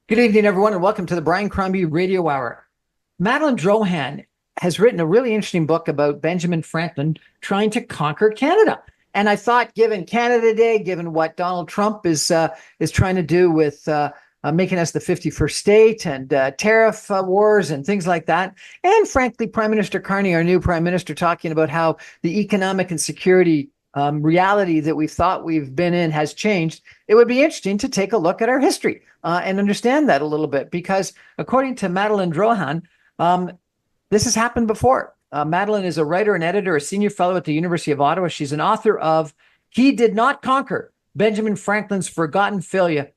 Good evening, everyone, and welcome to the Brian Crombie Radio Hour. Madelaine Drohan has written a really interesting book about Benjamin Franklin trying to conquer Canada. And I thought, given Canada Day, given what Donald Trump is trying to do with making us the 51st state and tariff wars and things like that, and frankly, Prime Minister Carney, our new Prime Minister, talking about how the economic and security reality that we thought we've been in has changed, it would be interesting to take a look at our history and understand that a little bit, because according to Madelaine Drohan, this has happened before. Madelaine is a writer and editor, a senior fellow at the University of Ottawa. She's an author of He Did Not Conquer, Benjamin Franklin's Forgotten Failure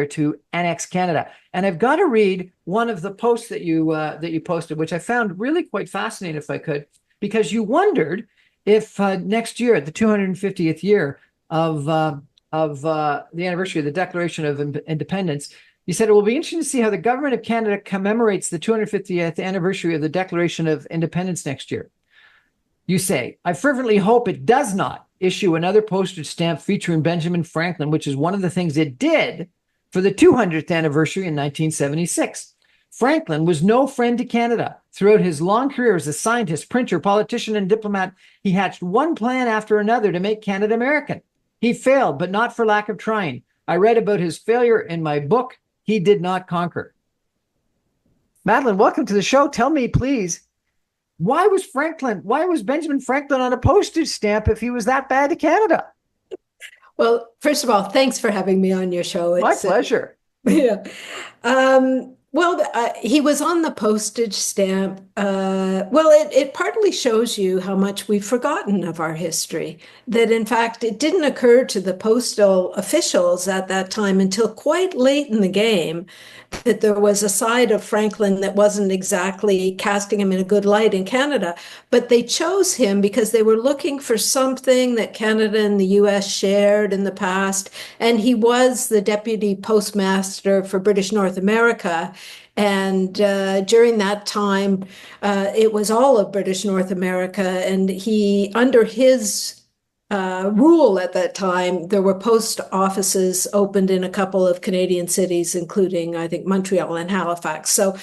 to Annex Canada. And I've got to read one of the posts that you posted, which I found really quite fascinating, if I could, because you wondered if next year, the 250th year of the anniversary of the Declaration of Independence, you said it will be interesting to see how the government of Canada commemorates the 250th anniversary of the Declaration of Independence next year. You say, I fervently hope it does not issue another postage stamp featuring Benjamin Franklin, which is one of the things it did for the 200th anniversary in 1976. Franklin was no friend to Canada. Throughout his long career as a scientist, printer, politician, and diplomat, he hatched one plan after another to make Canada American. He failed, but not for lack of trying. I read about his failure in my book, He Did Not Conquer. Madelaine, welcome to the show. Tell me, please, why was Benjamin Franklin on a postage stamp if he was that bad to Canada? Well, first of all, thanks for having me on your show. My pleasure. Yeah. He was on the postage stamp. It partly shows you how much we've forgotten of our history. That, in fact, it didn't occur to the postal officials at that time until quite late in the game that there was a side of Franklin that wasn't exactly casting him in a good light in Canada. But they chose him because they were looking for something that Canada and the US shared in the past. And he was the deputy postmaster for British North America. And during that time, it was all of British North America. And under his rule at that time, there were post offices opened in a couple of Canadian cities, including, I think, Montreal and Halifax. So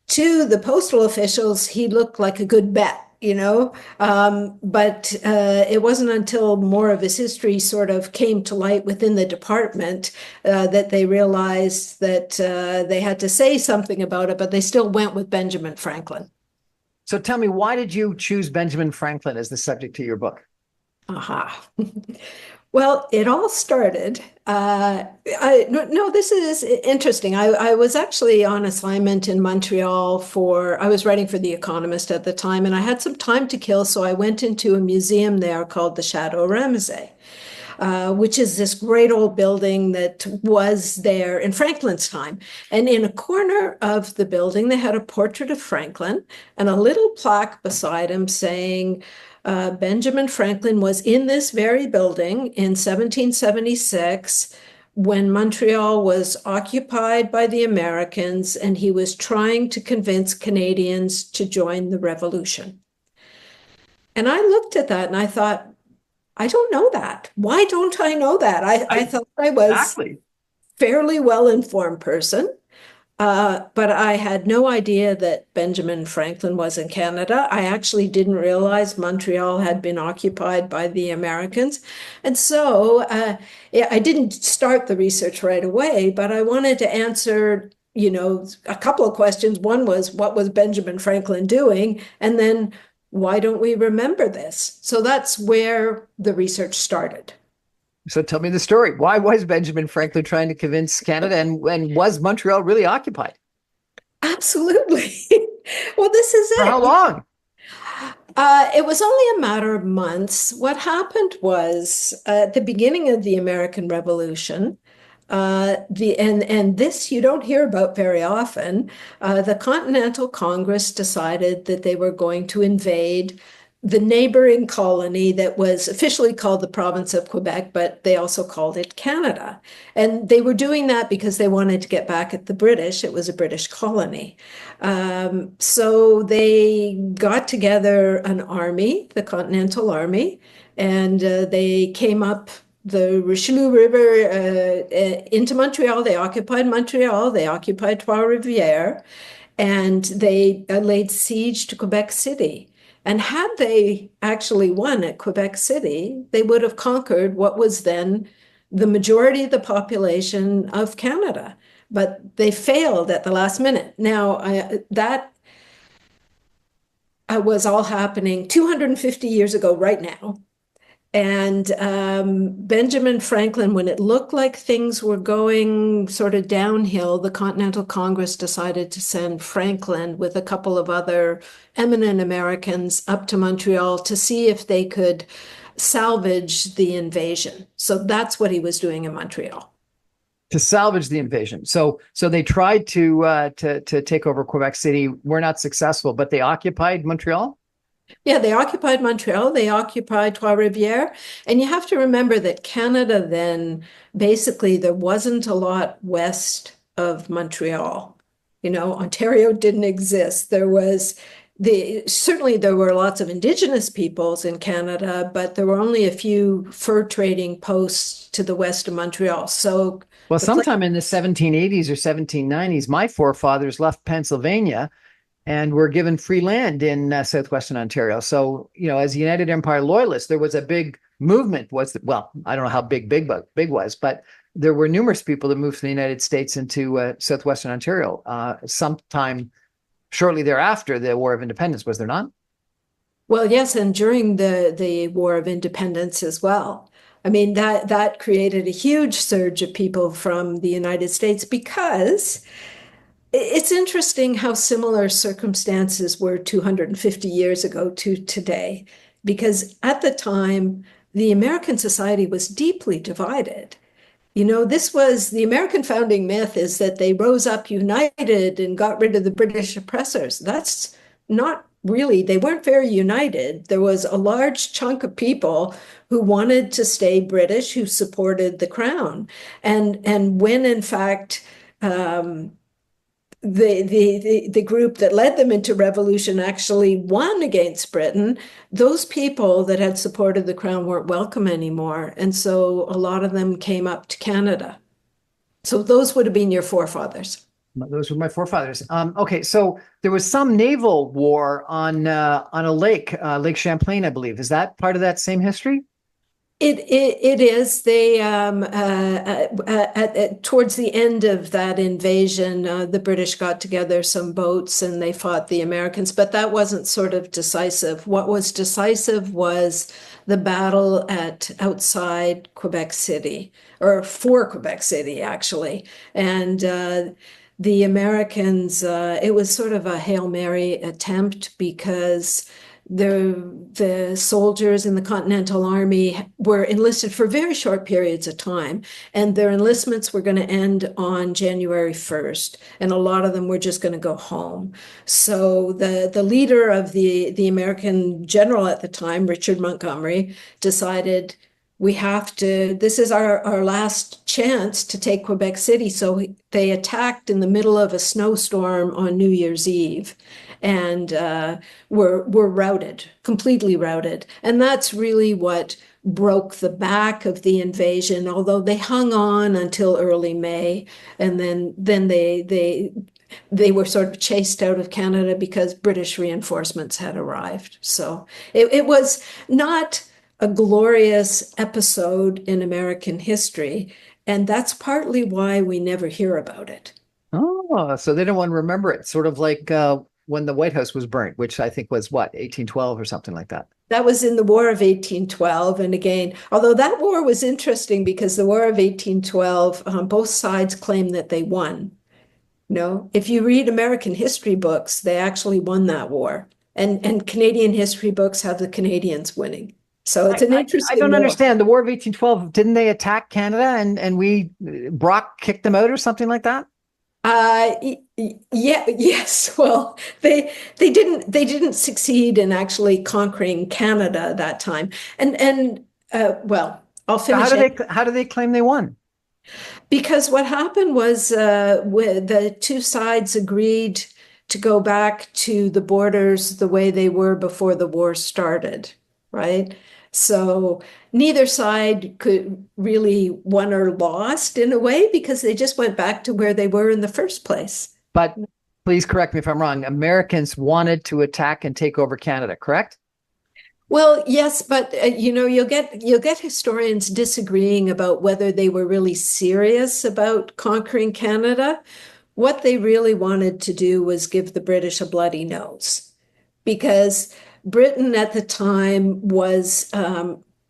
to the postal officials, he looked like a good bet. But it wasn't until more of his history sort of came to light within the department that they realized that they had to say something about it, but they still went with Benjamin Franklin. So tell me, why did you choose Benjamin Franklin as the subject to your book? Aha. Well, it all started. This is interesting. I was actually on assignment in Montreal I was writing for The Economist at the time, and I had some time to kill, so I went into a museum there called the Chateau Ramezay, which is this great old building that was there in Franklin's time. And in a corner of the building, they had a portrait of Franklin and a little plaque beside him saying, Benjamin Franklin was in this very building in 1776 when Montreal was occupied by the Americans, and he was trying to convince Canadians to join the revolution. And I looked at that and I thought, I don't know that. Why don't I know that? I thought I was a fairly well-informed person. But I had no idea that Benjamin Franklin was in Canada. I actually didn't realize Montreal had been occupied by the Americans. And so I didn't start the research right away, but I wanted to answer, a couple of questions. One was, what was Benjamin Franklin doing? And then, why don't we remember this? So that's where the research started. So tell me the story. Why was Benjamin Franklin trying to convince Canada, and was Montreal really occupied? Absolutely. Well, this is it. For how long? It was only a matter of months. What happened was at the beginning of the American Revolution, this you don't hear about very often, the Continental Congress decided that they were going to invade the neighboring colony that was officially called the province of Quebec, but they also called it Canada. And they were doing that because they wanted to get back at the British. It was a British colony. So they got together an army, the Continental Army, and they came up the Richelieu River into Montreal. They occupied Montreal. They occupied Trois-Rivières, and they laid siege to Quebec City. And had they actually won at Quebec City, they would have conquered what was then the majority of the population of Canada. But they failed at the last minute. Now, that was all happening 250 years ago right now. And Benjamin Franklin, when it looked like things were going sort of downhill, the Continental Congress decided to send Franklin with a couple of other eminent Americans up to Montreal to see if they could salvage the invasion. So that's what he was doing in Montreal. To salvage the invasion. So they tried to take over Quebec City. Were not successful, but they occupied Montreal. Yeah, they occupied Montreal, they occupied Trois-Rivières, and you have to remember that Canada then, basically, there wasn't a lot west of Montreal. You know, Ontario didn't exist. Certainly there were lots of Indigenous peoples in Canada, but there were only a few fur trading posts to the west of Montreal. So, well, sometime in the 1780s or 1790s, my forefathers left Pennsylvania and were given free land in southwestern Ontario. So, you know, as United Empire Loyalists, there was a big movement. Well, I don't know how big was, but there were numerous people that moved from the United States into southwestern Ontario sometime shortly thereafter the War of Independence, was there not? well, yes, and during the War of Independence as well. I mean, that created a huge surge of people from the United States because it's interesting how similar circumstances were 250 years ago to today, because at the time, the American society was deeply divided. You know, this was the American founding myth is that they rose up united and got rid of the British oppressors. That's not really, they weren't very united. There was a large chunk of people who wanted to stay British, who supported the crown. And when in fact, the group that led them into revolution actually won against Britain, those people that had supported the crown weren't welcome anymore. And so a lot of them came up to Canada. So those would have been your forefathers. Those were my forefathers. Okay, so there was some naval war on a lake, Lake Champlain, I believe. Is that part of that same history? It is. They towards the end of that invasion, the British got together some boats and they fought the Americans, but that wasn't sort of decisive. What was decisive was the battle at outside Quebec City, or for Quebec City, actually. And the Americans, it was sort of a Hail Mary attempt because the soldiers in the Continental Army were enlisted for very short periods of time, and their enlistments were going to end on January 1st, and a lot of them were just going to go home. So the leader of the American general at the time, Richard Montgomery, decided this is our last chance to take Quebec City. So they attacked in the middle of a snowstorm on New Year's Eve and were routed, completely routed. And that's really what broke the back of the invasion, although they hung on until early May. And then they were sort of chased out of Canada because British reinforcements had arrived. So it was not a glorious episode in American history. And that's partly why we never hear about it. Oh, so they don't want to remember it. Sort of like when the White House was burnt, which I think was what, 1812 or something like that. That was in the War of 1812. And again, although that war was interesting because the War of 1812, both sides claim that they won. No, if you read American history books, they actually won that war. And Canadian history books have the Canadians winning. So it's an interesting I don't war. understand. The War of 1812, didn't they attack Canada and Brock kicked them out or something like that? Yes. Well, they didn't succeed in actually conquering Canada that time. And well, I'll finish. How do they claim they won? Because what happened was the two sides agreed to go back to the borders the way they were before the war started, right? So neither side could really won or lost in a way because they just went back to where they were in the first place. But please correct me if I'm wrong. Americans wanted to attack and take over Canada, correct? Well, yes, but you'll get historians disagreeing about whether they were really serious about conquering Canada. What they really wanted to do was give the British a bloody nose, because Britain at the time was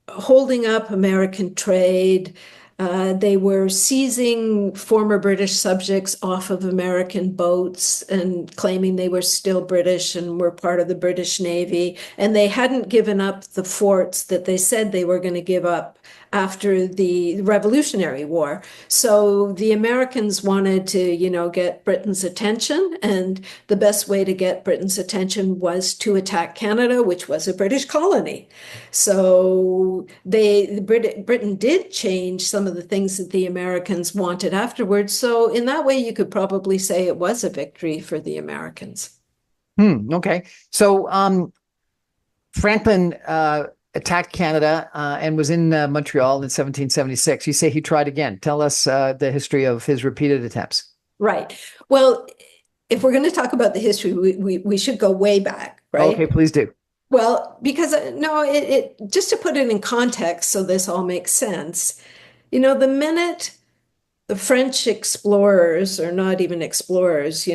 holding up American trade. They were seizing former British subjects off of American boats and claiming they were still British and were part of the British Navy. And they hadn't given up the forts that they said they were going to give up after the Revolutionary War. So the Americans wanted to, get Britain's attention, and the best way to get Britain's attention was to attack Canada, which was a British colony. So Britain did change some of the things that the Americans wanted afterwards. So in that way, you could probably say it was a victory for the Americans. Okay. So Franklin attacked Canada and was in Montreal in 1776. You say he tried again. Tell us the history of his repeated attempts. Right. Well, if we're going to talk about the history, we should go way back, right? Okay, please do. Well, because no, it just to put it in context so this all makes sense. The minute the French explorers, or not even explorers,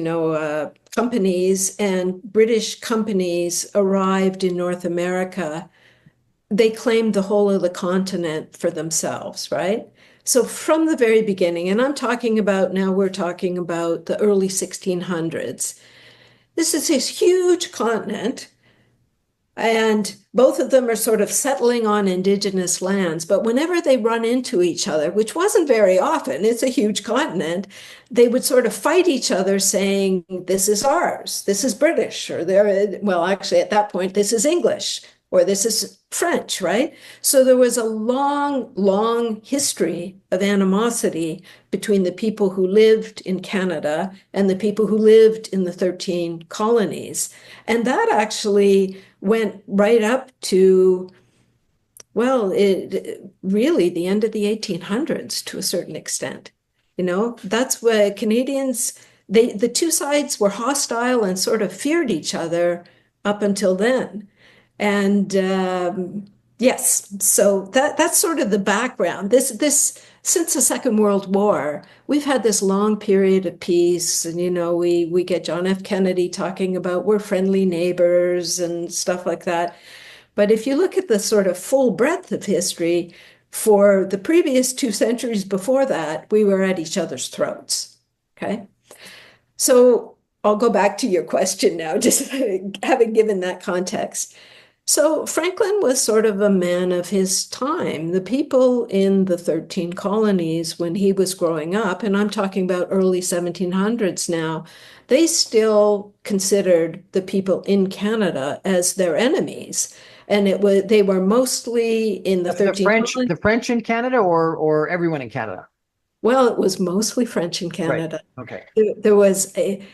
companies and British companies arrived in North America, they claimed the whole of the continent for themselves, right? So from the very beginning, and we're talking about the early 1600s. This is this huge continent, and both of them are sort of settling on indigenous lands. But whenever they run into each other, which wasn't very often, it's a huge continent, they would sort of fight each other saying, this is ours, this is British, or well, actually at that point, this is English, or this is French, right? So there was a long, long history of animosity between the people who lived in Canada and the people who lived in the 13 colonies. And that actually went right up to, well, really the end of the 1800s to a certain extent. That's where Canadians, the two sides were hostile and sort of feared each other up until then. And yes, so that's sort of the background. This since the Second World War, we've had this long period of peace, and we get John F. Kennedy talking about we're friendly neighbors and stuff like that. But if you look at the sort of full breadth of history, for the previous 2 centuries before that, we were at each other's throats. Okay, so I'll go back to your question now, just having given that context. So Franklin was sort of a man of his time. The people in the 13 colonies when he was growing up, and I'm talking about early 1700s now, they still considered the people in Canada as their enemies. And they were mostly in the 13 colonies. The French in Canada, or everyone in Canada? Well, it was mostly French in Canada. Right. Okay. There was a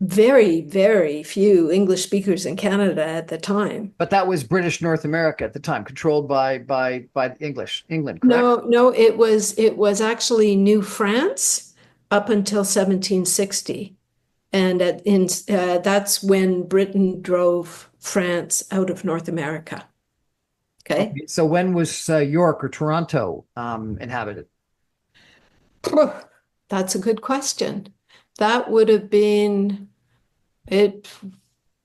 very, very few English speakers in Canada at the time. But that was British North America at the time, controlled by England, correct? No, it was actually New France up until 1760. And that's when Britain drove France out of North America. Okay. So when was York or Toronto inhabited? That's a good question. That would have been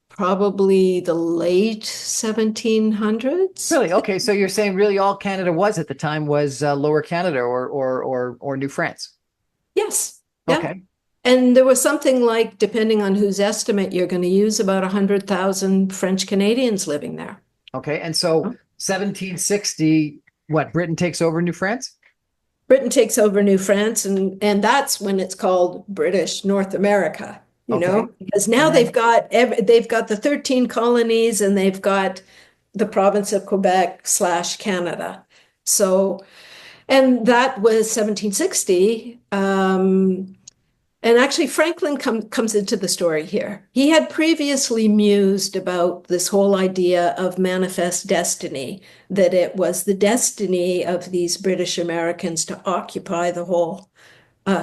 probably the late 1700s. Really? Okay. So you're saying really all Canada was at the time was Lower Canada or New France? Yes. Yeah. Okay. And there was something like, depending on whose estimate you're going to use, about 100,000 French Canadians living there. Okay. And so 1760, what, Britain takes over New France? Britain takes over New France, and that's when it's called British North America, because now they've got the 13 colonies, and they've got the province of Quebec / Canada. So, and that was 1760. And actually, Franklin comes into the story here. He had previously mused about this whole idea of manifest destiny, that it was the destiny of these British Americans to occupy the whole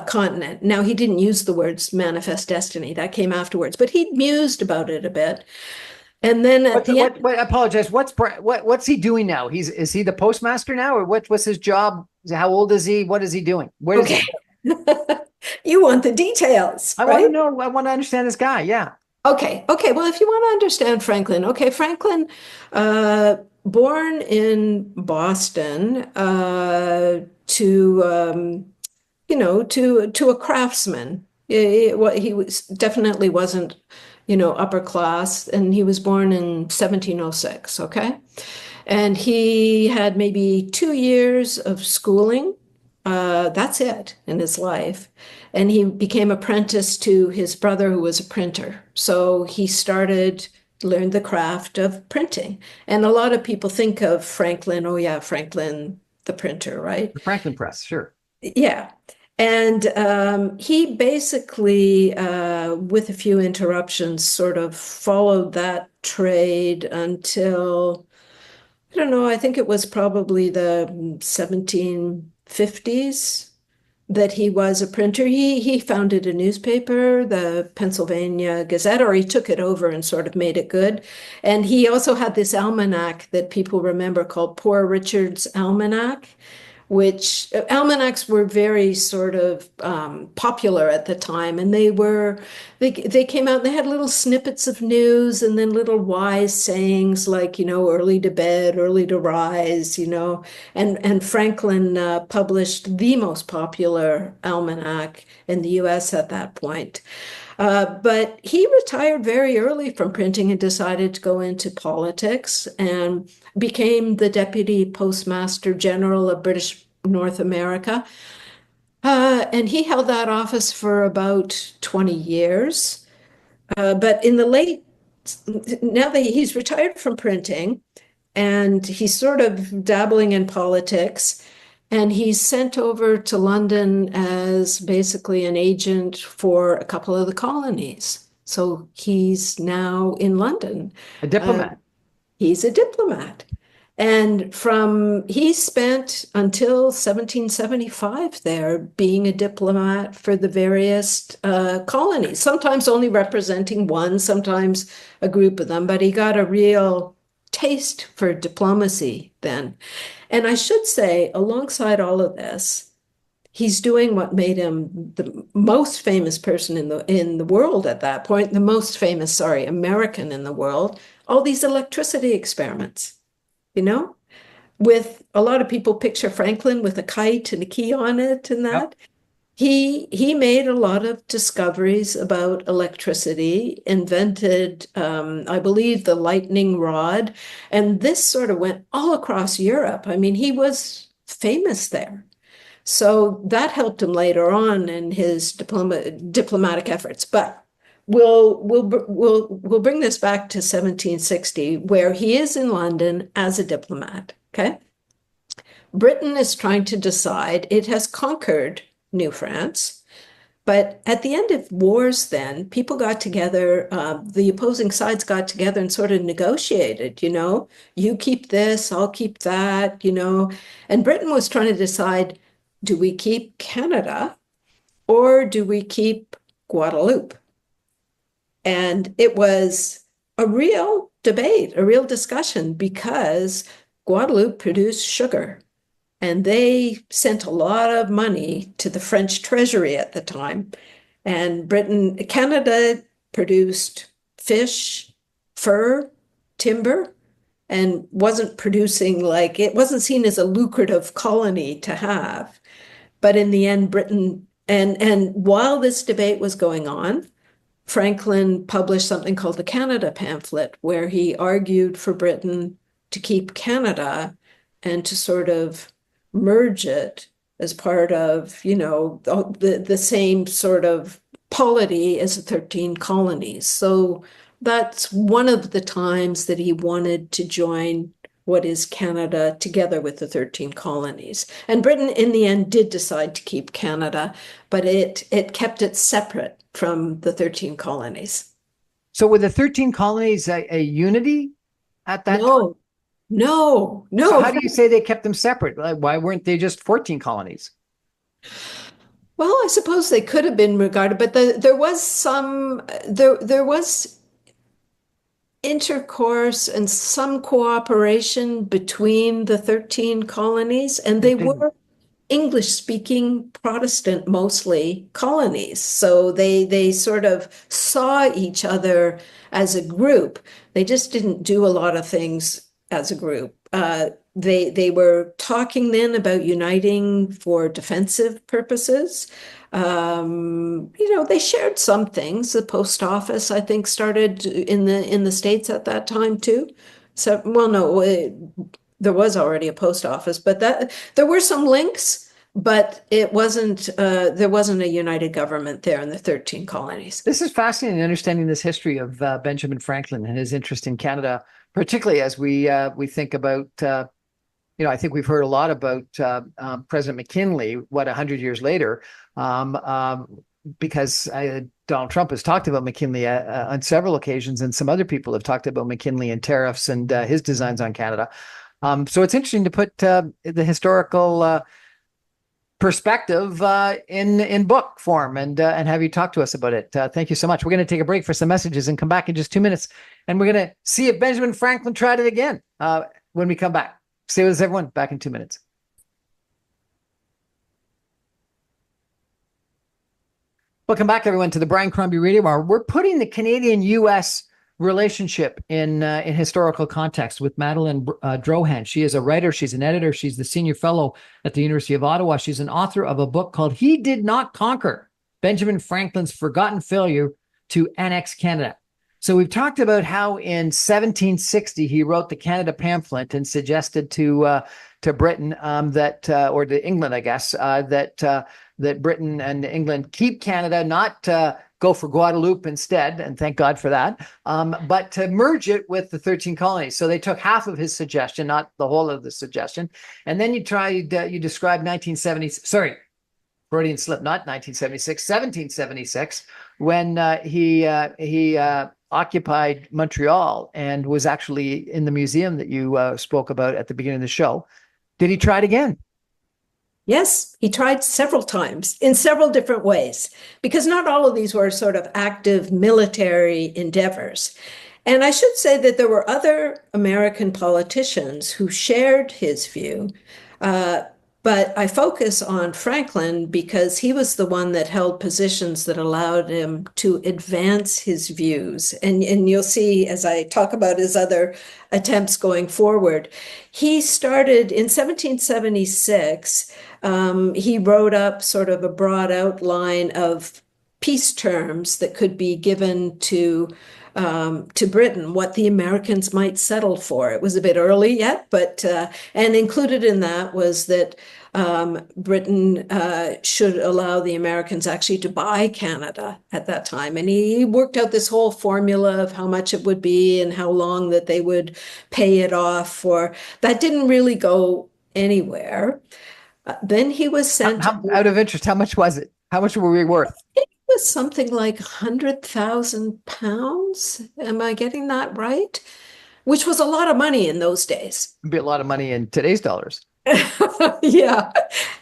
continent. Now, he didn't use the words manifest destiny, that came afterwards, but he mused about it a bit. And then at the end, I apologize. What's he doing now? Is he the postmaster now, or what's his job? How old is he? What is he doing? Where does okay, he? you want the details, I want to right? know. I want to understand this guy. Yeah. Okay. Well, if you want to understand Franklin, okay, Franklin, born in Boston, to to a craftsman. He was definitely wasn't, upper class, and he was born in 1706. Okay, and he had maybe 2 years of schooling. That's it in his life. And he became apprenticed to his brother, who was a printer. So he learned the craft of printing. And a lot of people think of Franklin, oh yeah, Franklin the printer, right? The Franklin Press, sure. Yeah. And he basically, with a few interruptions, sort of followed that trade until, I don't know, I think it was probably the 1750s that he was a printer. He founded a newspaper, the Pennsylvania Gazette, or he took it over and sort of made it good. And he also had this almanac that people remember called Poor Richard's Almanac, which almanacs were very sort of popular at the time, and they came out and they had little snippets of news and then little wise sayings like, early to bed, early to rise, and Franklin published the most popular almanac in the US at that point. But he retired very early from printing and decided to go into politics and became the Deputy Postmaster General of British North America. And he held that office for about 20 years. But in the late, now that he's retired from printing and he's sort of dabbling in politics, and he's sent over to London as basically an agent for a couple of the colonies. So he's now in London. A Uh, diplomat. he's a diplomat. And he spent until 1775 there being a diplomat for the various colonies, sometimes only representing one, sometimes a group of them, but he got a real taste for diplomacy then. And I should say, alongside all of this, he's doing what made him the most famous person in the world at that point, the most famous, sorry, American in the world, all these electricity experiments, you know, with a lot of people picture Franklin with a kite and a key on it and Yep. that. He made a lot of discoveries about electricity, invented, I believe, the lightning rod, and this sort of went all across Europe. I mean, he was famous there. So that helped him later on in his diplomatic efforts. But we'll bring this back to 1760, where he is in London as a diplomat. Okay. Britain is trying to decide, it has conquered New France. But at the end of wars, then people got together, the opposing sides got together and sort of negotiated, you keep this, I'll keep that, and Britain was trying to decide, do we keep Canada or do we keep Guadeloupe? And it was a real debate, a real discussion, because Guadeloupe produced sugar. And they sent a lot of money to the French treasury at the time. And Canada produced fish, fur, timber, and wasn't producing, like, it wasn't seen as a lucrative colony to have. But in the end, Britain, and while this debate was going on, Franklin published something called the Canada pamphlet, where he argued for Britain to keep Canada and to sort of merge it as part of, the same sort of polity as the 13 colonies. So that's one of the times that he wanted to join what is Canada together with the 13 colonies. And Britain, in the end, did decide to keep Canada, but it kept it separate from the 13 colonies. So were the 13 colonies a unity at that time? No, no, So no. how do you say they kept them separate? Like, why weren't they just 14 colonies? Well, I suppose they could have been regarded, but there was there was intercourse and some cooperation between the 13 colonies, and It they didn't. were English-speaking Protestant mostly colonies. So they sort of saw each other as a group. They just didn't do a lot of things as a group. They were talking then about uniting for defensive purposes. They shared some things. The post office, I think, started in the States at that time too. So, well, no, there was already a post office, but that there were some links, but it wasn't there wasn't a united government there in the 13 colonies. This is fascinating, understanding this history of Benjamin Franklin and his interest in Canada, particularly as we think about I think we've heard a lot about President McKinley, 100 years later, because Donald Trump has talked about McKinley on several occasions, and some other people have talked about McKinley and tariffs and his designs on Canada. So it's interesting to put the historical perspective in book form and have you talk to us about it. Thank you so much. We're going to take a break for some messages and come back in just 2 minutes, and we're going to see if Benjamin Franklin tried it again when we come back. Stay with us, everyone. Back in 2 minutes. Welcome back, everyone, to the Brian Crombie Radio Hour. We're putting the Canadian-U.S. relationship in historical context with Madelaine Drohan. She is a writer. She's an editor. She's the senior fellow at the University of Ottawa. She's an author of a book called He Did Not Conquer, Benjamin Franklin's Forgotten Failure to Annex Canada. So we've talked about how in 1760 he wrote the Canada pamphlet and suggested to Britain or to England, I guess, that Britain and England keep Canada, not go for Guadeloupe instead, and thank God for that, but to merge it with the 13 colonies. So they took half of his suggestion, not the whole of the suggestion. And then you described 1970, sorry, Freudian slip, not 1976, 1776, when he occupied Montreal and was actually in the museum that you spoke about at the beginning of the show. Did he try it again? Yes, he tried several times in several different ways, because not all of these were sort of active military endeavors. And I should say that there were other American politicians who shared his view. But I focus on Franklin because he was the one that held positions that allowed him to advance his views. And you'll see as I talk about his other attempts going forward. He started in 1776. He wrote up sort of a broad outline of peace terms that could be given to Britain, what the Americans might settle for. It was a bit early yet, but and included in that was that Britain should allow the Americans actually to buy Canada at that time. And he worked out this whole formula of how much it would be and how long that they would pay it off for. That didn't really go anywhere. Then he was sent out of interest, how much was it? How much were we worth? It was something like 100,000 pounds. Am I getting that right? Which was a lot of money in those days. It'd be a lot of money in today's dollars. Yeah.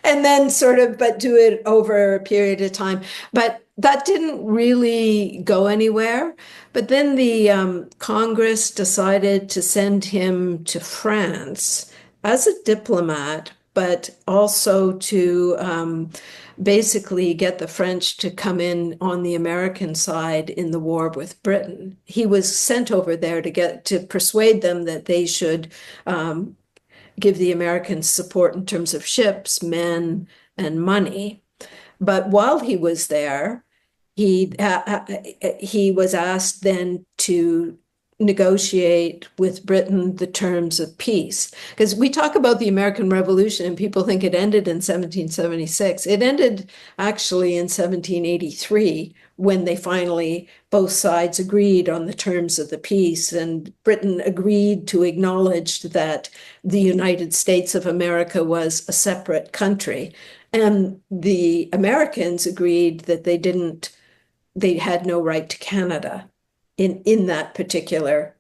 And then but do it over a period of time. But that didn't really go anywhere. But then the Congress decided to send him to France as a diplomat, but also to basically get the French to come in on the American side in the war with Britain. He was sent over there to persuade them that they should give the Americans support in terms of ships, men, and money. But while he was there, he was asked then to negotiate with Britain the terms of peace. Because we talk about the American Revolution and people think it ended in 1776. It ended actually in 1783 when they finally, both sides agreed on the terms of the peace, and Britain agreed to acknowledge that the United States of America was a separate country. And the Americans agreed that they had no right to Canada in that particular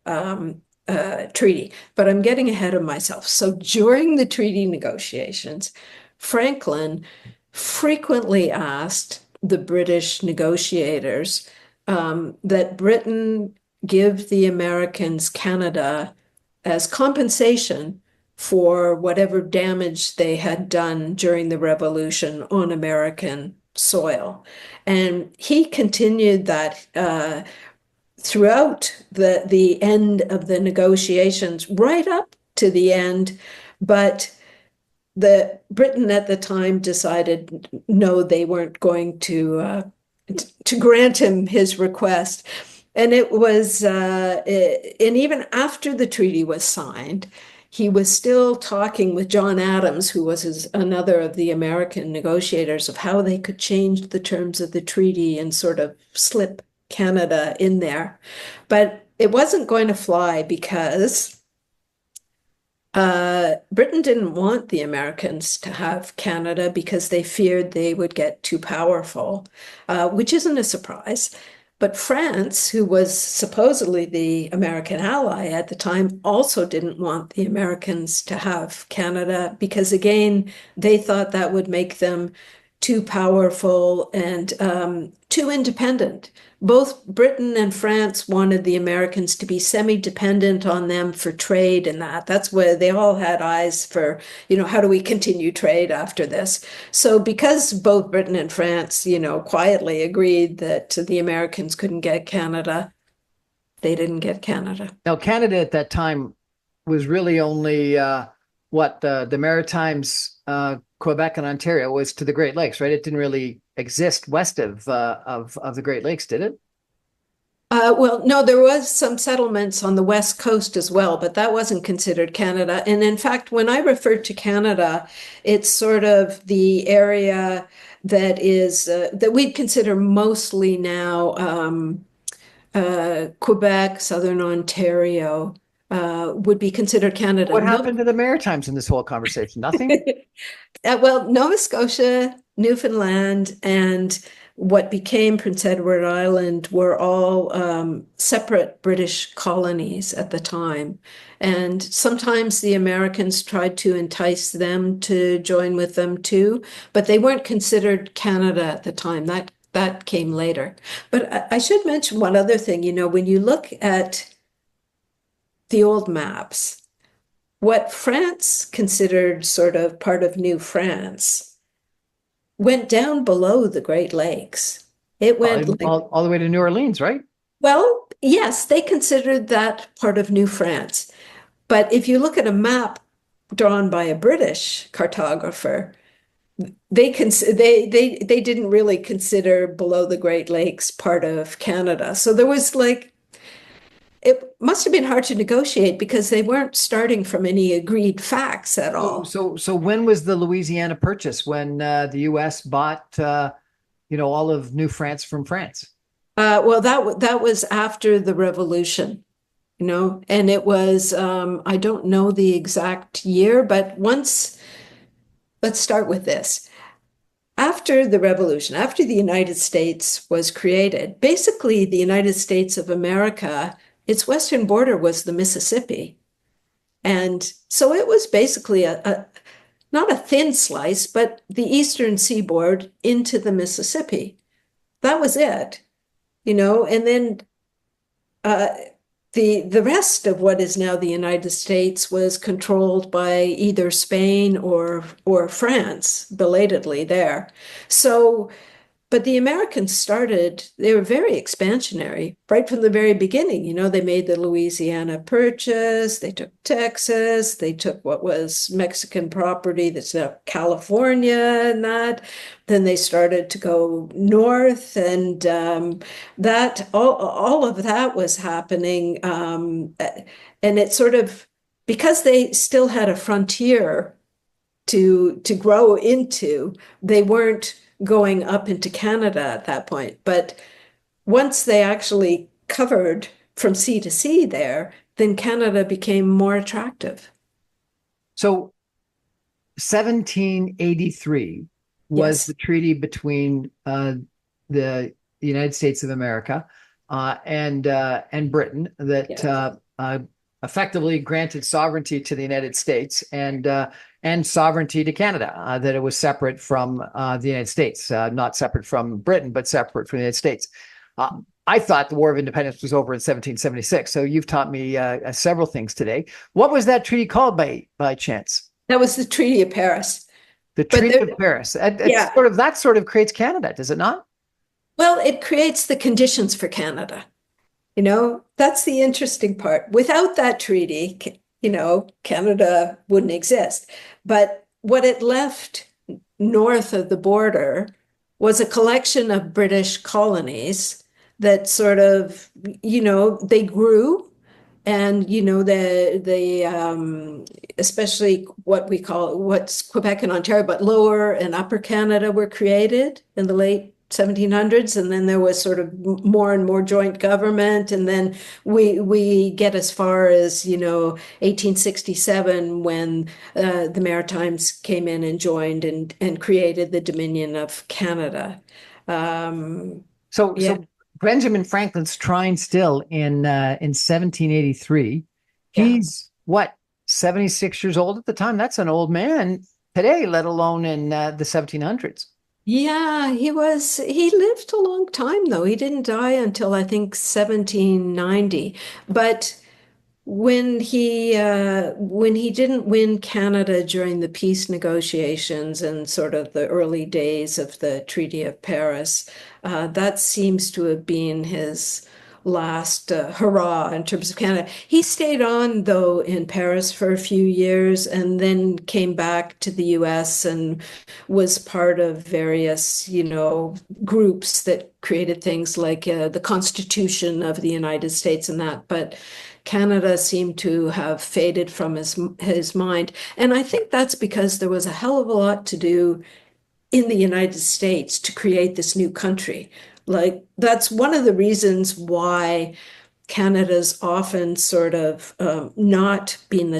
treaty. But I'm getting ahead of myself. So during the treaty negotiations, Franklin frequently asked the British negotiators that Britain give the Americans Canada as compensation for whatever damage they had done during the Revolution on American soil. And he continued that throughout the end of the negotiations, right up to the end. But the Britain at the time decided no, they weren't going to grant him his request. And it was, and even after the treaty was signed, he was still talking with John Adams, who was another of the American negotiators, of how they could change the terms of the treaty and sort of slip Canada in there. But it wasn't going to fly because Britain didn't want the Americans to have Canada because they feared they would get too powerful, which isn't a surprise. But France, who was supposedly the American ally at the time, also didn't want the Americans to have Canada because, again, they thought that would make them too powerful and too independent. Both Britain and France wanted the Americans to be semi-dependent on them for trade and that. That's where they all had eyes for, how do we continue trade after this? So because both Britain and France, quietly agreed that the Americans couldn't get Canada, they didn't get Canada. Now, Canada at that time was really only the Maritimes, Quebec and Ontario was to the Great Lakes, right? It didn't really exist west of the Great Lakes, did it? Well, no, there was some settlements on the west coast as well, but that wasn't considered Canada. And in fact, when I refer to Canada, it's sort of the area that is that we'd consider mostly now Quebec, Southern Ontario would be considered Canada. What happened to the Maritimes in this whole conversation? Nothing? Well, Nova Scotia, Newfoundland, and what became Prince Edward Island were all separate British colonies at the time. And sometimes the Americans tried to entice them to join with them too, but they weren't considered Canada at the time. That came later. But I should mention one other thing. When you look at the old maps, what France considered sort of part of New France went down below the Great Lakes. It went all the way to New Orleans, right? Well, yes, they considered that part of New France. But if you look at a map drawn by a British cartographer, they didn't really consider below the Great Lakes part of Canada. So there was it must have been hard to negotiate because they weren't starting from any agreed facts at all. So when was the Louisiana Purchase? When the U.S. bought, all of New France from France? Well, that was after the Revolution, and it was I don't know the exact year, but let's start with this. After the Revolution, after the United States was created, basically the United States of America, its western border was the Mississippi. And so it was basically not a thin slice, but the eastern seaboard into the Mississippi. That was it, and then the rest of what is now the United States was controlled by either Spain or France, belatedly there. So, But the Americans started, they were very expansionary right from the very beginning. You know, they made the Louisiana Purchase, they took Texas, they took what was Mexican property that's now California and that. Then they started to go north, and that all of that was happening. And it sort of, because they still had a frontier to grow into, they weren't going up into Canada at that point. But once they actually covered from sea to sea there, then Canada became more attractive. So 1783 was Yes. the treaty between the United States of America and Britain that Yes. effectively granted sovereignty to the United States and sovereignty to Canada. That it was separate from the United States, not separate from Britain, but separate from the United States. I thought the War of Independence was over in 1776. So you've taught me several things today. What was that treaty called by chance? That was the Treaty of Paris. The But Treaty there, of Paris. It's yeah, sort of that sort of creates Canada, does it not? well, it creates the conditions for Canada. You know, that's the interesting part. Without that treaty, you know, Canada wouldn't exist. But what it left north of the border was a collection of British colonies that sort of, you know, they grew, and you know especially what we call what's Quebec and Ontario, but Lower and Upper Canada were created in the late 1700s, and then there was sort of more and more joint government, and then we get as far as 1867 when the Maritimes came in and joined and created the Dominion of Canada. So Yeah, Benjamin Franklin's trying still in 1783. yeah. He's what, 76 years old at the time? That's an old man today, let alone in the 1700s. Yeah, he lived a long time though. He didn't die until I think 1790. But when he didn't win Canada during the peace negotiations and sort of the early days of the Treaty of Paris, that seems to have been his last hurrah in terms of Canada. He stayed on though in Paris for a few years and then came back to the US and was part of various, groups that created things like the Constitution of the United States and that. But Canada seemed to have faded from his mind. And I think that's because there was a hell of a lot to do in the United States to create this new country. Like, that's one of the reasons why Canada's often sort of not been the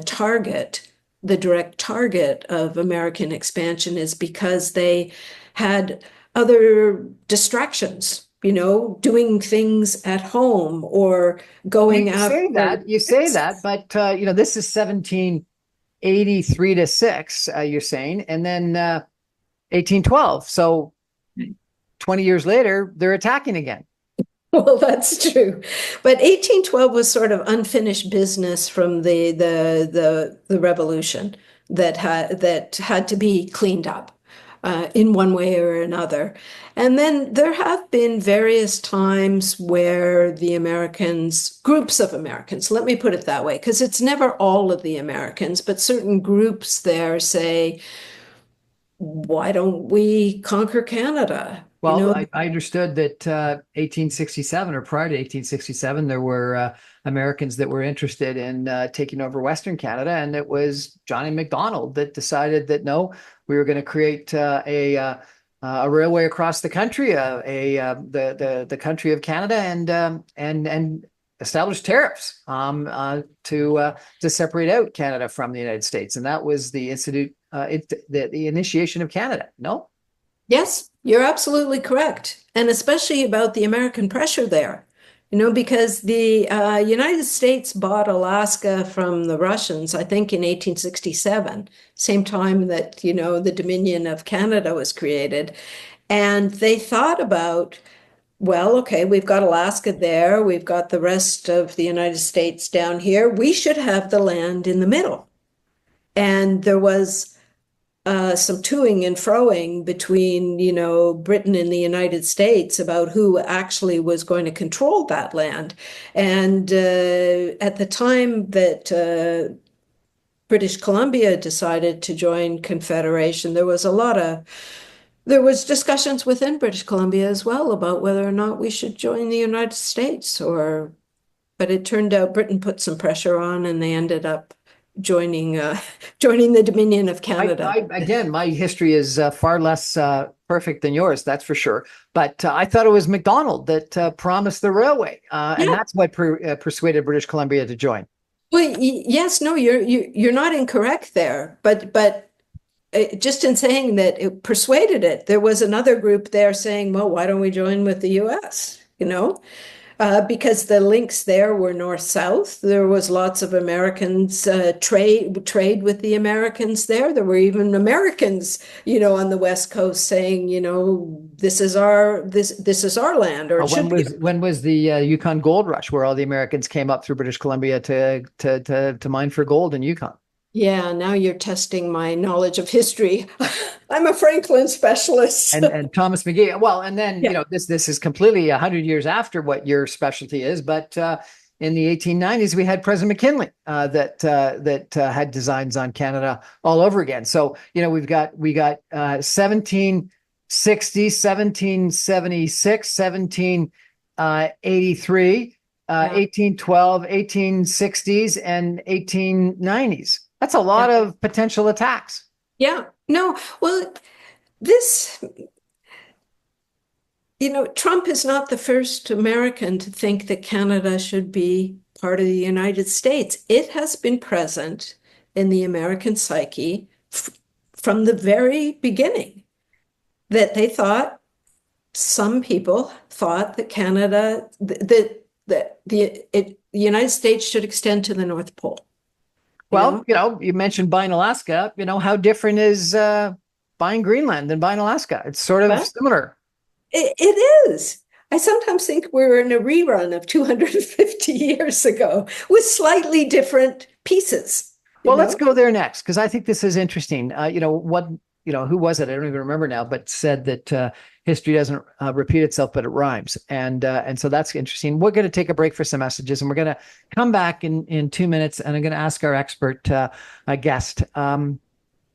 direct target of American expansion, is because they had other distractions, doing things at home or going You say after. that, but this is 1783 to 6, you're saying, and then 1812. So 20 years later, they're attacking again. Well, that's true. But 1812 was sort of unfinished business from the revolution that had to be cleaned up in one way or another. And then there have been various times where the Americans, groups of Americans, let me put it that way, because it's never all of the Americans, but certain groups there say, why don't we conquer Canada? Well, I understood that 1867 or prior to 1867, there were Americans that were interested in taking over Western Canada, and it was Johnny MacDonald that decided that no, we were going to create a railway across the country, the country of Canada, and establish tariffs to separate out Canada from the United States, and that was the the initiation of Canada. No. Yes, you're absolutely correct. And especially about the American pressure there, because the United States bought Alaska from the Russians, I think in 1867, same time that, the Dominion of Canada was created. And they thought about, well, okay, we've got Alaska there, we've got the rest of the United States down here. We should have the land in the middle. And there was some toing and froing between, Britain and the United States about who actually was going to control that land. And at the time that British Columbia decided to join Confederation, there was discussions within British Columbia as well about whether or not we should join the United States, but it turned out Britain put some pressure on and they ended up joining joining the Dominion of Canada. Again, my history is far less perfect than yours, that's for sure. But I thought it was MacDonald that promised the railway, and that's what persuaded British Columbia to join. Well, yes, no, you're not incorrect there, but just in saying that it persuaded it, there was another group there saying, well, why don't we join with the US? Because the links there were north-south. There was lots of Americans trade with the Americans there. There were even Americans, on the West Coast saying, this is our land, or it should be. When was the Yukon Gold Rush, where all the Americans came up through British Columbia to mine for gold in Yukon? Yeah, now you're testing my knowledge of history. I'm a Franklin specialist. And Thomas McGee. Well, and then, this is completely 100 years after what your specialty is. But in the 1890s, we had President McKinley that had designs on Canada all over again. So, we got 1760, 1776, 1783, 1812, 1860s, and 1890s. That's a lot of potential attacks. Yeah. No, well, Trump is not the first American to think that Canada should be part of the United States. It has been present in the American psyche from the very beginning, that some people thought that Canada, that the United States should extend to the North Pole. Well, you mentioned buying Alaska. How different is buying Greenland than buying Alaska? It's sort of similar. It is. I sometimes think we're in a rerun of 250 years ago with slightly different pieces. Well, let's go there next, because I think this is interesting. Who was it? I don't even remember now, but said that history doesn't repeat itself, but it rhymes. And so that's interesting. We're going to take a break for some messages, and we're going to come back in 2 minutes, and I'm going to ask our expert guest,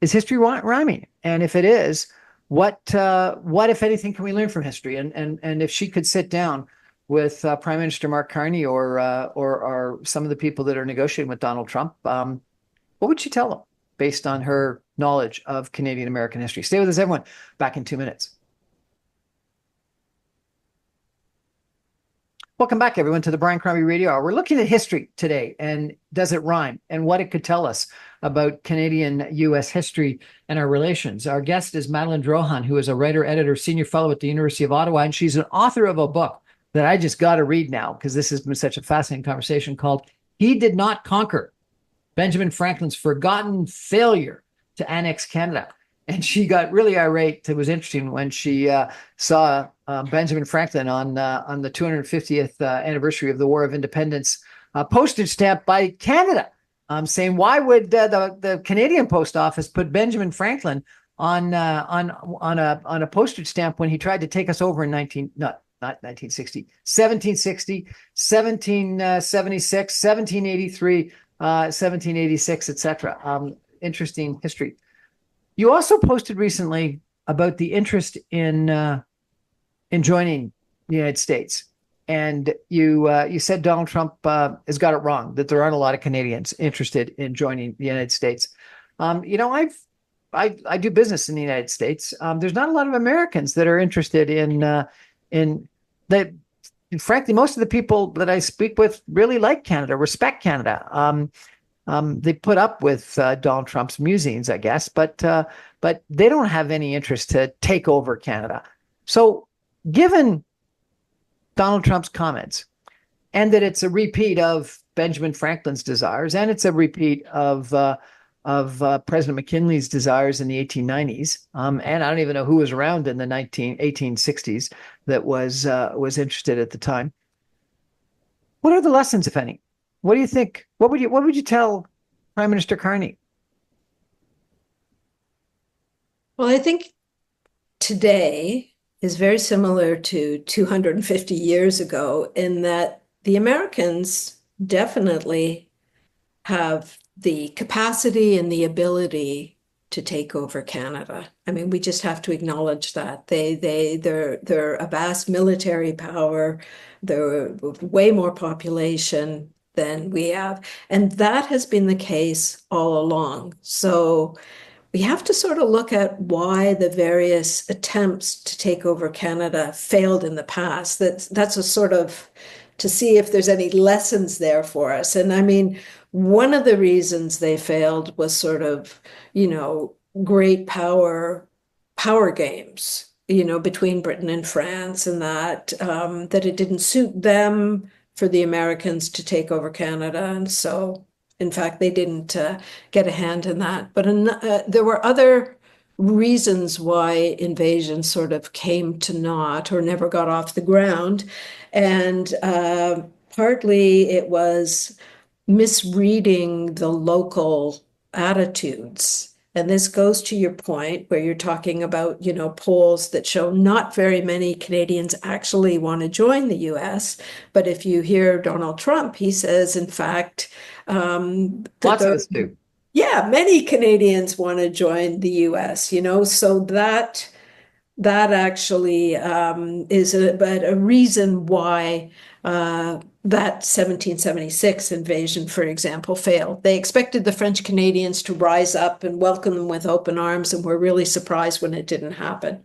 is history rhyming? And if it is, what if anything can we learn from history? And if she could sit down with Prime Minister Mark Carney or some of the people that are negotiating with Donald Trump, what would she tell them based on her knowledge of Canadian American history? Stay with us, everyone. Back in 2 minutes. Welcome back, everyone, to the Brian Crombie Radio Hour. We're looking at history today, and does it rhyme, and what it could tell us about Canadian-U.S. history and our relations. Our guest is Madelaine Drohan, who is a writer, editor, senior fellow at the University of Ottawa, and she's an author of a book that I just got to read now, because this has been such a fascinating conversation, called He Did Not Conquer: Benjamin Franklin's Forgotten Failure to Annex Canada. And she got really irate. It was interesting when she saw Benjamin Franklin on the 250th anniversary of the War of Independence postage stamp by Canada, saying, why would the Canadian Post Office put Benjamin Franklin on a postage stamp when he tried to take us over in 1760, 1776, 1783, 1786, etc. Interesting history. You also posted recently about the interest in joining the United States, and you said Donald Trump has got it wrong, that there aren't a lot of Canadians interested in joining the United States. I do business in the United States. There's not a lot of Americans that are interested in that. Frankly, most of the people that I speak with really like Canada, respect Canada. They put up with Donald Trump's musings, I guess, but they don't have any interest to take over Canada. So, given Donald Trump's comments, and that it's a repeat of Benjamin Franklin's desires, and it's a repeat of President McKinley's desires in the 1890s, and I don't even know who was around in the 1860s that was interested at the time. What are the lessons, if any? What do you think? What would you tell Prime Minister Carney? Well, I think today is very similar to 250 years ago in that the Americans definitely have the capacity and the ability to take over Canada. I mean, we just have to acknowledge that they're a vast military power. They're way more population than we have, and that has been the case all along. So we have to sort of look at why the various attempts to take over Canada failed in the past. That's a sort of to see if there's any lessons there for us. And I mean, one of the reasons they failed was sort of, great power games, between Britain and France, and that it didn't suit them for the Americans to take over Canada. And so in fact, they didn't get a hand in that. But there were other reasons why invasion sort of came to naught or never got off the ground. And partly it was misreading the local attitudes. And this goes to your point where you're talking about, polls that show not very many Canadians actually want to join the US. But if you hear Donald Trump, he says, in fact, Lots of us do. yeah, many Canadians want to join the US, so that actually is a reason why that 1776 invasion, for example, failed. They expected the French Canadians to rise up and welcome them with open arms, and were really surprised when it didn't happen.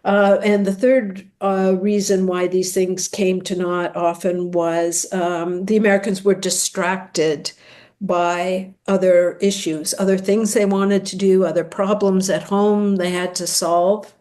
And the third reason why these things came to naught often was the Americans were distracted by other issues, other things they wanted to do, other problems at home they had to solve.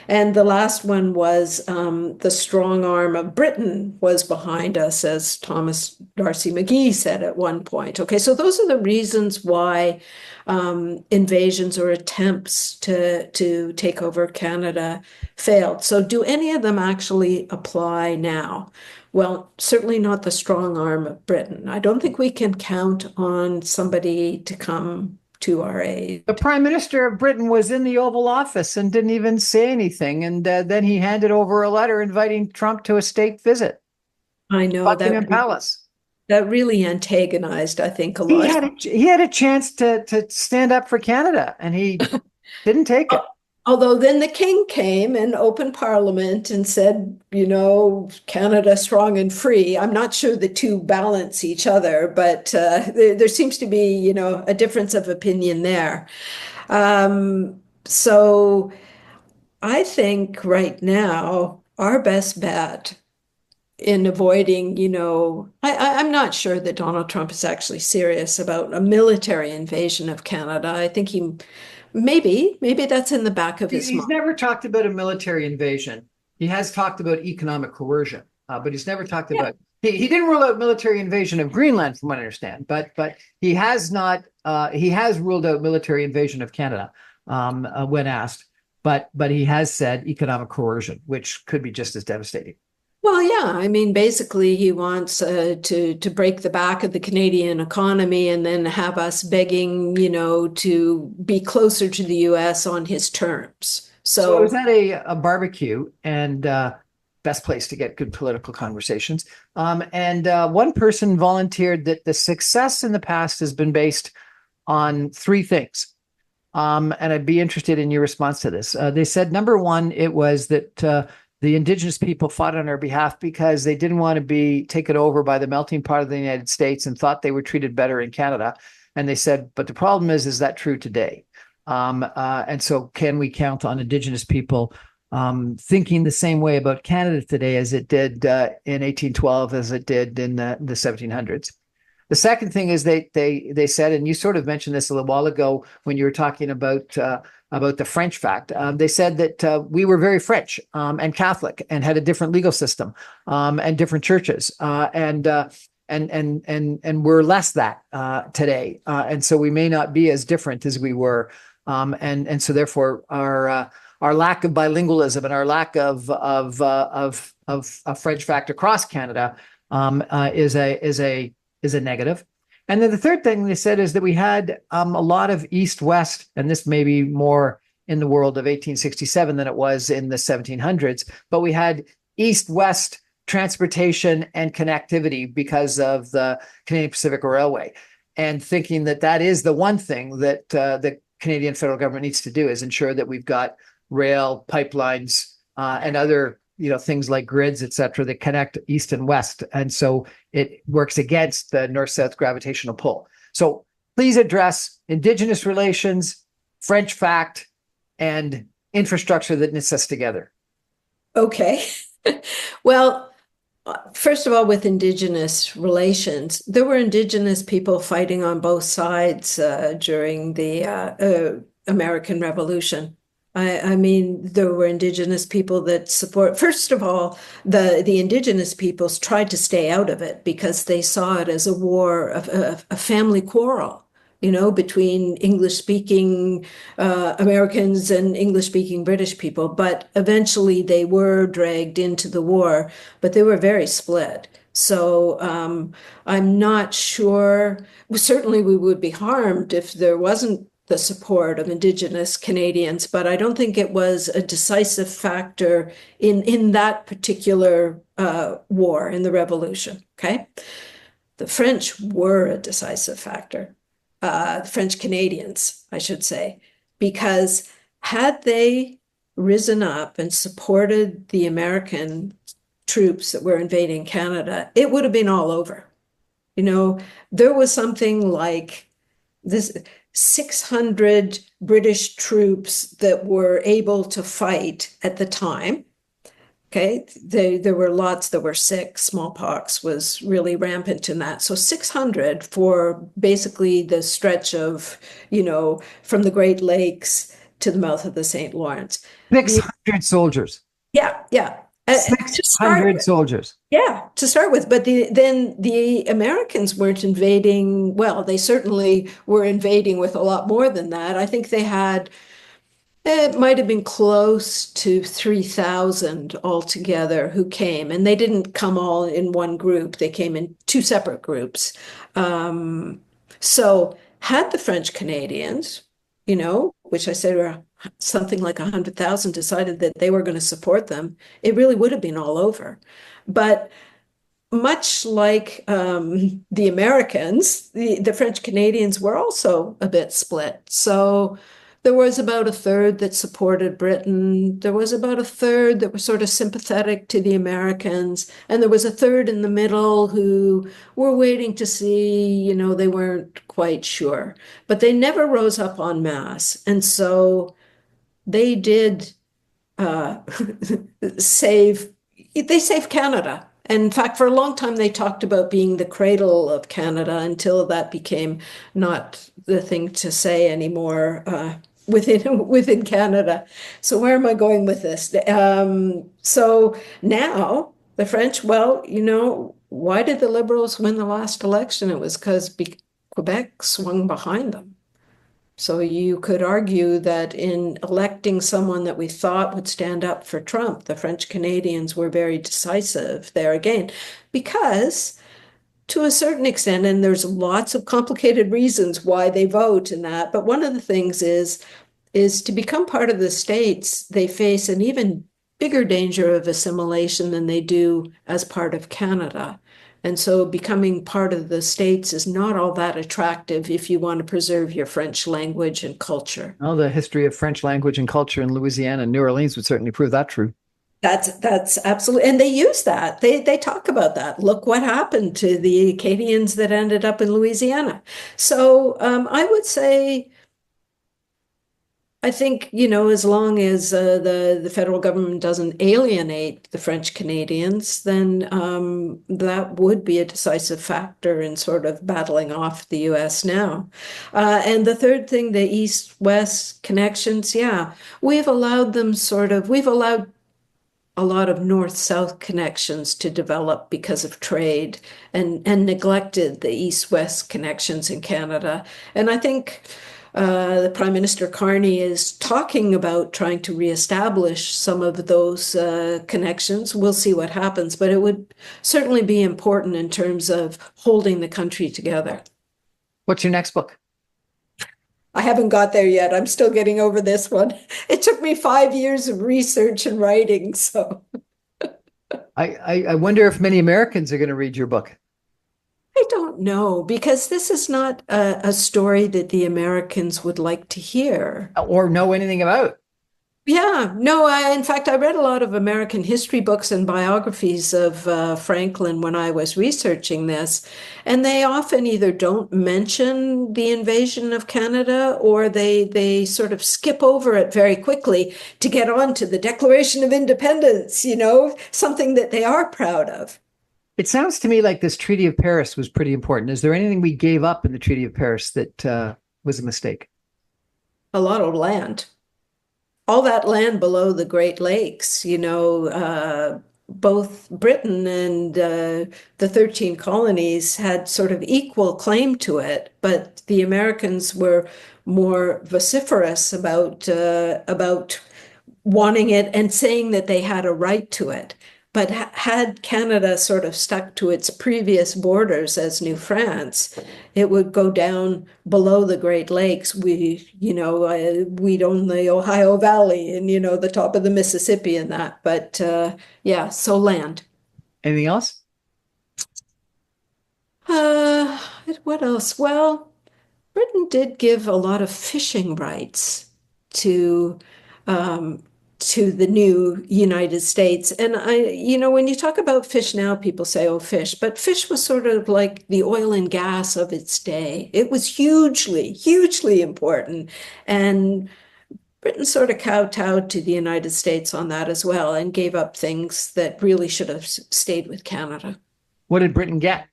And the last one was the strong arm of Britain was behind us, as Thomas D'Arcy McGee said at one point. Okay, so those are the reasons why invasions or attempts to take over Canada failed. So do any of them actually apply now? Well, certainly not the strong arm of Britain. I don't think we can count on somebody to come to our aid. The Prime Minister of Britain was in the Oval Office and didn't even say anything. And then he handed over a letter inviting Trump to a state visit. I know Buckingham Palace. That really antagonized, I think, a He lot. had a chance to stand up for Canada, and he didn't take it. Although then the king came and opened Parliament and said, Canada strong and free. I'm not sure the two balance each other, but there seems to be, a difference of opinion there. So I think right now our best bet in avoiding, I'm not sure that Donald Trump is actually serious about a military invasion of Canada. I think maybe that's in the back of his mind. He's never talked about a military invasion. He has talked about economic coercion, but he's never talked about. He didn't rule out military invasion of Greenland, from what I understand, but he has not. He has ruled out military invasion of Canada when asked, but he has said economic coercion, which could be just as devastating. Well, yeah, I mean, basically, he wants to break the back of the Canadian economy and then have us begging, to be closer to the U.S. on his terms. So I was at a barbecue, and best place to get good political conversations. And one person volunteered that the success in the past has been based on three things. And I'd be interested in your response to this. They said, number one, it was that the Indigenous people fought on our behalf because they didn't want to be taken over by the melting pot of the United States and thought they were treated better in Canada. And they said, but the problem is that true today? And so can we count on Indigenous people thinking the same way about Canada today as it did in 1812, as it did in the 1700s? The second thing is they said, and you sort of mentioned this a little while ago when you were talking about the French fact. They said that we were very French and Catholic and had a different legal system and different churches and we're less that today, and so we may not be as different as we were, and so therefore our lack of bilingualism and our lack of French fact across Canada is a negative. And then the third thing they said is that we had a lot of East-West, and this may be more in the world of 1867 than it was in the 1700s, but we had east-west transportation and connectivity because of the Canadian Pacific Railway. And thinking that that is the one thing that the Canadian federal government needs to do is ensure that we've got rail, pipelines, and other things like grids, et cetera, that connect east and west. And so it works against the north-south gravitational pull. So please address Indigenous relations, French fact, and infrastructure that knits us together. Okay. Well, first of all, with Indigenous relations, there were Indigenous people fighting on both sides during the American Revolution. I mean, there were Indigenous people that support, first of all, the Indigenous peoples tried to stay out of it because they saw it as a war, a family quarrel, between English-speaking Americans and English-speaking British people. But eventually they were dragged into the war, but they were very split. So I'm not sure. Certainly we would be harmed if there wasn't the support of Indigenous Canadians, but I don't think it was a decisive factor in that particular war, in the Revolution, okay? The French were a decisive factor, the French Canadians, I should say, because had they risen up and supported the American troops that were invading Canada, it would have been all over. There was something like this 600 British troops that were able to fight at the time. Okay, there were lots that were sick. Smallpox was really rampant in that. So 600 for basically the stretch of, from the Great Lakes to the mouth of the St. Lawrence. 600 soldiers. Yeah. 600 soldiers. Yeah, to start with. But then the Americans weren't invading. Well, they certainly were invading with a lot more than that. I think they had, it might have been close to 3,000 altogether who came. And they didn't come all in one group. They came in two separate groups. So had the French Canadians, which I said were something like 100,000, decided that they were going to support them, it really would have been all over. But much like the Americans, the French Canadians were also a bit split. So there was about a third that supported Britain. There was about a third that were sort of sympathetic to the Americans. And there was a third in the middle who were waiting to see, they weren't quite sure. But they never rose up en masse. And so they did saved Canada. And in fact, for a long time, they talked about being the cradle of Canada until that became not the thing to say anymore within Canada. So where am I going with this? So now the French, why did the Liberals win the last election? It was because Quebec swung behind them. So you could argue that in electing someone that we thought would stand up for Trump, the French Canadians were very decisive there again, because to a certain extent, and there's lots of complicated reasons why they vote in that, but one of the things is to become part of the states, they face an even bigger danger of assimilation than they do as part of Canada. And so becoming part of the states is not all that attractive if you want to preserve your French language and culture. Well, the history of French language and culture in Louisiana and New Orleans would certainly prove that true. That's absolutely, and they use that. They talk about that. Look what happened to the Acadians that ended up in Louisiana. So I would say, I think, as long as the federal government doesn't alienate the French Canadians, then that would be a decisive factor in sort of battling off the US now. And the third thing, the East-West connections, we've allowed a lot of north-south connections to develop because of trade and neglected the east-west connections in Canada. And I think the Prime Minister Carney is talking about trying to reestablish some of those connections. We'll see what happens, but it would certainly be important in terms of holding the country together. What's your next book? I haven't got there yet. I'm still getting over this one. It took me 5 years of research and writing, so I wonder if many Americans are going to read your book. I don't know because this is not a story that the Americans would like to hear. Or know anything about. Yeah, no, in fact, I read a lot of American history books and biographies of Franklin when I was researching this, and they often either don't mention the invasion of Canada or they sort of skip over it very quickly to get on to the Declaration of Independence, something that they are proud of. It sounds to me like this Treaty of Paris was pretty important. Is there anything we gave up in the Treaty of Paris that was a mistake? A lot of land. All that land below the Great Lakes, both Britain and the 13 colonies had sort of equal claim to it, but the Americans were more vociferous about wanting it and saying that they had a right to it. But had Canada sort of stuck to its previous borders as New France, it would go down below the Great Lakes. We'd own the Ohio Valley and, the top of the Mississippi and that. But yeah, so land. Anything else? Uh, what else? Well, Britain did give a lot of fishing rights to um, to the new United States. And when you talk about fish now, people say, oh, fish, but fish was sort of like the oil and gas of its day. It was hugely, hugely important. And Britain sort of kowtowed to the United States on that as well and gave up things that really should have stayed with Canada. What did Britain get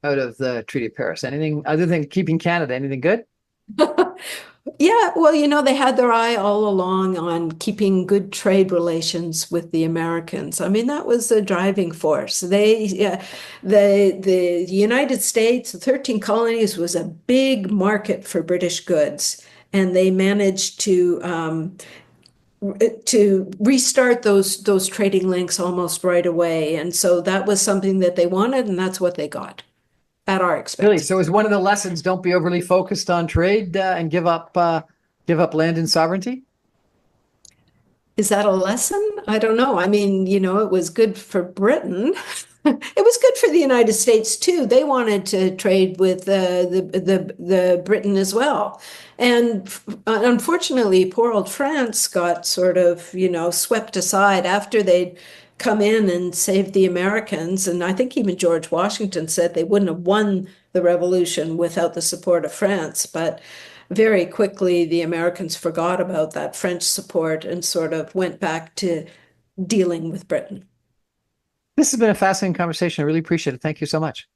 out of the Treaty of Paris? Anything other than keeping Canada? Anything good? Yeah, well, they had their eye all along on keeping good trade relations with the Americans. I mean, that was a driving force. The United States, the 13 colonies, was a big market for British goods, and they managed to restart those trading links almost right away. And so that was something that they wanted, and that's what they got at our expense. Really? So is one of the lessons, don't be overly focused on trade and give up land and sovereignty? Is that a lesson? I don't know. I mean, it was good for Britain. It was good for the United States too. They wanted to trade with the Britain as well. And unfortunately, poor old France got sort of, swept aside after they'd come in and saved the Americans. And I think even George Washington said they wouldn't have won the revolution without the support of France. But very quickly, the Americans forgot about that French support and sort of went back to dealing with Britain. This has been a fascinating conversation. I really appreciate it. Thank you so much.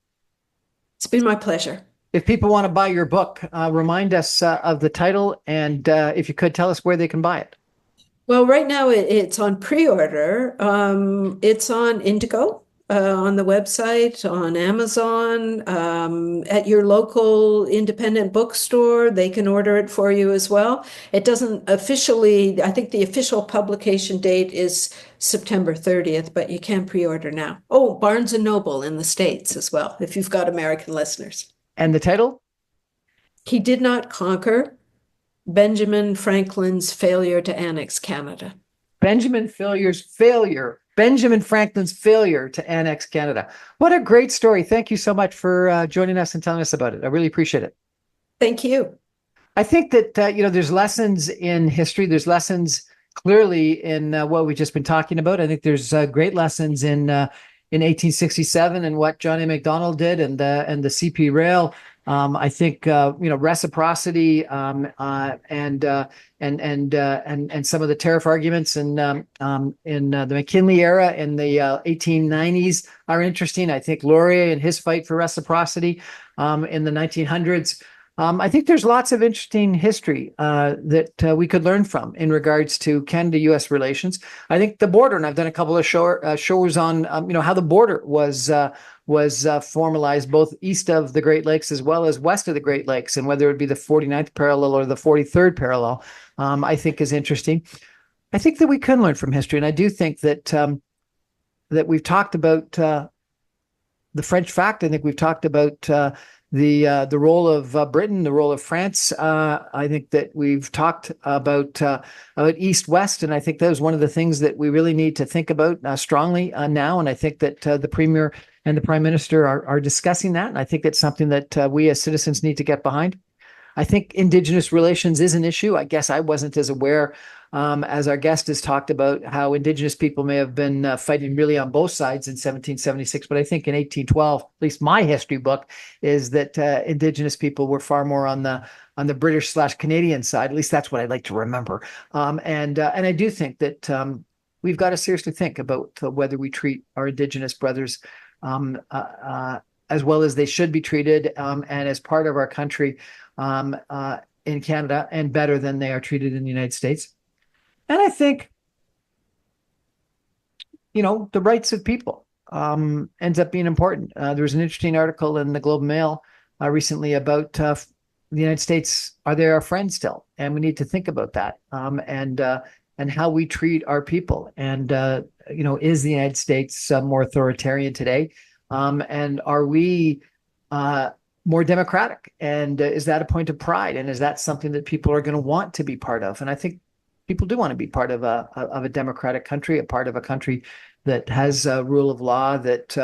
It's been my pleasure. If people want to buy your book, remind us of the title, and if you could tell us where they can buy it. Well, right now it's on pre-order. It's on Indigo, on the website, on Amazon, at your local independent bookstore. They can order it for you as well. It doesn't officially, I think the official publication date is September 30th, but you can pre-order now. Oh, Barnes and Noble in the States as well, if you've got American listeners. And the title? He Did Not Conquer: Benjamin Franklin's Failure to Annex Canada. Benjamin Franklin's failure to annex Canada. What a great story. Thank you so much for joining us and telling us about it. I really appreciate it. Thank you. I think that, there's lessons in history. There's lessons clearly in what we've just been talking about. I think there's great lessons in 1867 and what John A. Macdonald did and the CP Rail. I think reciprocity and some of the tariff arguments in the McKinley era in the 1890s are interesting. I think Laurier and his fight for reciprocity in the 1900s. I think there's lots of interesting history that we could learn from in regards to Canada-U.S. relations. I think the border, and I've done a couple of shows on how the border was formalized both east of the Great Lakes as well as west of the Great Lakes, and whether it be the 49th parallel or the 43rd parallel, I think is interesting. I think that we can learn from history, and I do think that that we've talked about the French fact. I think we've talked about the role of Britain, the role of France. I think that we've talked about East West, and I think that was one of the things that we really need to think about strongly now. And I think that the Premier and the Prime Minister are discussing that, and I think it's something that we as citizens need to get behind. I think Indigenous relations is an issue. I guess I wasn't as aware as our guest has talked about how Indigenous people may have been fighting really on both sides in 1776. But I think in 1812, at least my history book, is that Indigenous people were far more on the British/Canadian side. At least that's what I'd like to remember. And I do think that we've got to seriously think about whether we treat our Indigenous brothers as well as they should be treated, and as part of our country in Canada, and better than they are treated in the United States. And I think, the rights of people ends up being important. There was an interesting article in the Globe and Mail recently about the United States. Are they our friends still? And we need to think about that, and how we treat our people. And is the United States more authoritarian today? And are we more democratic? And is that a point of pride? And is that something that people are going to want to be part of? And I think people do want to be part of a democratic country, a part of a country that has a rule of law, that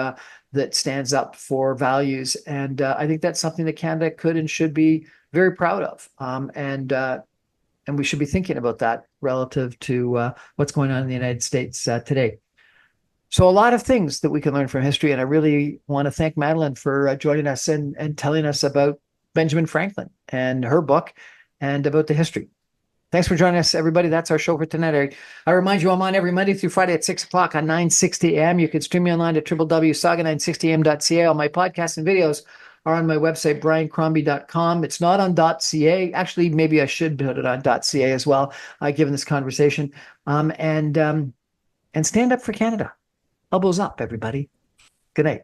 stands up for values. And I think that's something that Canada could and should be very proud of. And we should be thinking about that relative to what's going on in the United States today. So a lot of things that we can learn from history. And I really want to thank Madelaine for joining us and telling us about Benjamin Franklin and her book and about the history. Thanks for joining us, everybody. That's our show for tonight. I remind you, I'm on every Monday through Friday at 6 o'clock on 960 AM. You can stream me online at www.saga960am.ca. All my podcasts and videos are on my website, briancrombie.com. It's not on .ca. Actually, maybe I should put it on .ca as well, given this conversation. And stand up for Canada. Elbows up, everybody. Good night.